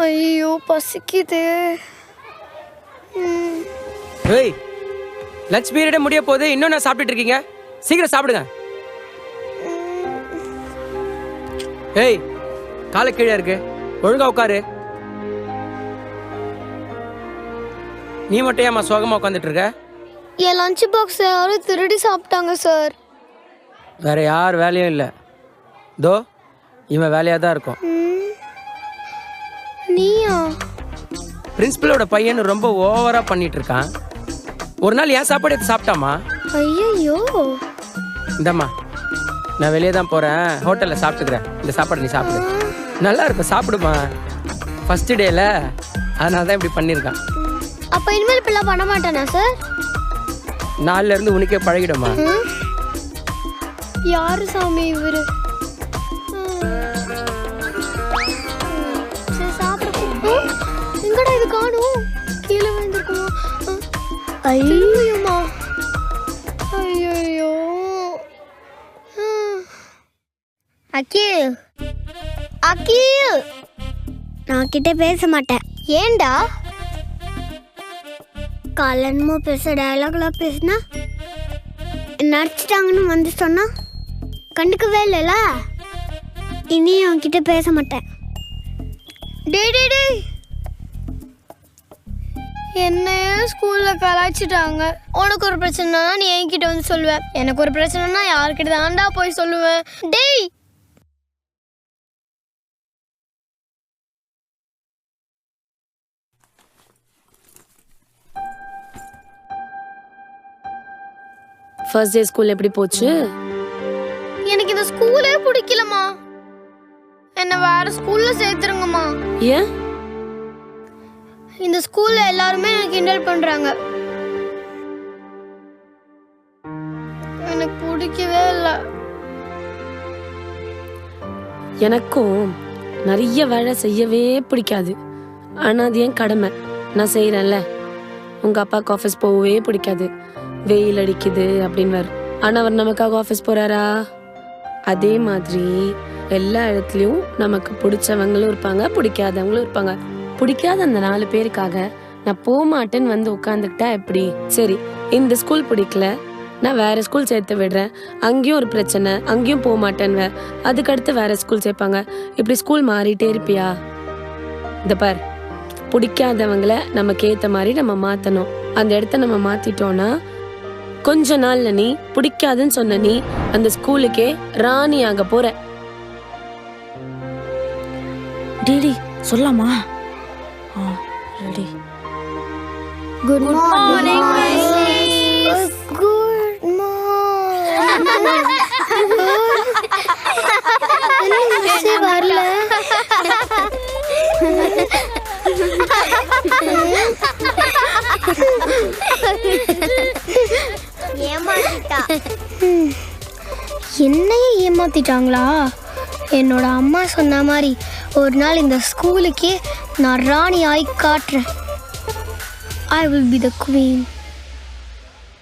ஐயோ பசிக்குது. ஏய், லஞ்ச் பீரியடே முடிய போகுது, இன்னும் நான் சாப்பிட்டுட்டு இருக்கீங்க? சீக்கிரம் சாப்பிடுங்க. ஏய், காலை கீழே இருக்கு, ஒழுங்கா உட்காரு. நீ மட்டும் ஏமா சோகமா உட்காந்துட்டு இருக்க? என் லஞ்ச் பாக்ஸ் யாரும் திருடி சாப்பிட்டாங்க சார். வேற யார் வேலையும் இல்லை, தோ இவன் வேலையாக தான் இருக்கும். நீயா? பிரின்சிபலோட பையன் ரொம்ப ஓவரா பண்ணிட்டு இருக்கான். ஒரு நாள் என் சாப்பாடு எடுத்து சாப்பிட்டாமா? ஐயோ. இந்தம்மா, நான் வெளியே தான் போறேன், ஹோட்டல்ல சாப்பிட்டுக்கிறேன். இந்த சாப்பாடு நீ சாப்பிடு, நல்லா இருக்கும், சாப்பிடுமா. ஃபர்ஸ்ட் டேல அதனால தான் இப்படி பண்ணியிருக்கான். அப்ப இனிமேல் இப்பெல்லாம் பண்ண மாட்டானா சார்? நாளில இருந்து உனக்கே பழகிடுமா. யாரு சாமி இவரு? சரி சாப்பிட. எங்கடா இது காணும்? கீழே விழுந்திருக்குமா? ஐயோமா, ஐயோ. அகில், அகில், நான் கிட்ட பேச மாட்டேன். ஏண்டா? காலன்மோ பேச டயலாக்லாம் பேசினா நடிச்சிட்டாங்கன்னு வந்து சொன்னா கண்டுக்கவே இல்லைல்ல. இனி அவன்கிட்ட பேச மாட்டேன். டேய், என்னைய ஸ்கூல்ல கலாய்ச்சிட்டாங்க. உனக்கு ஒரு பிரச்சனைனா நீ என்கிட்ட வந்து சொல்லுவேன், எனக்கு ஒரு பிரச்சனைனா யார்கிட்ட தாண்டா போய் சொல்லுவேன்? டேய், ஃபர்ஸ்ட் டே ஸ்கூல் எப்படி போச்சு? எனக்கு இந்த ஸ்கூலே பிடிக்கலமா. என்ன வேற ஸ்கூல்ல சேர்த்துருங்கம்மா. ஏன்? இந்த ஸ்கூல்ல எல்லாருமே எனக்கு கிண்டல் பண்றாங்க. எனக்கு பிடிக்கவே இல்லை. எனக்கும் நிறைய வேலை செய்யவே பிடிக்காது. ஆனா அது என் கடமை, நான் செய்யறேன்ல. உங்க அப்பாவுக்கு ஆஃபீஸ் போகவே பிடிக்காது, வெயில் அடிக்குது அப்படின்னு. ஆனா அவர் நமக்காக ஆஃபீஸ் போறாரா? அதே மாதிரி எல்லா இடத்துலயும் நமக்கு பிடிச்சவங்களும் இருப்பாங்க, பிடிக்காதவங்களும் இருப்பாங்க. பிடிக்காத அந்த 4 பேருக்காக நான் போக மாட்டேன்னு வந்து உட்காந்துக்கிட்டா எப்படி? சரி, இந்த ஸ்கூல் பிடிக்கல, நான் வேற ஸ்கூல் சேர்த்து விடுறேன். அங்கேயும் ஒரு பிரச்சனை, அங்கேயும் போக மாட்டேன்னு. அதுக்கடுத்து வேற ஸ்கூல் சேர்ப்பாங்க. இப்படி ஸ்கூல் மாறிட்டே இருப்பியா? இந்த பார், பிடிக்காதவங்களை நமக்கு ஏத்த மாதிரி நம்ம மாத்தணும். அந்த இடத்த நம்ம மாத்திட்டோம்னா கொஞ்ச நாள்ல நீ பிடிக்காதுன்னு சொன்ன நீ அந்த ஸ்கூலுக்கே ராணி ஆக போற. டேடி சொல்லாமா? Ready. Good morning miss. Good morning. Miss வரல. என்னையே ஏமாத்திட்டாங்களா? என்னோட அம்மா சொன்ன மாதிரி ஒரு நாள் இந்த ஸ்கூலுக்கே நான் ராணி ஆகி காட்டுறேன். I will be the queen.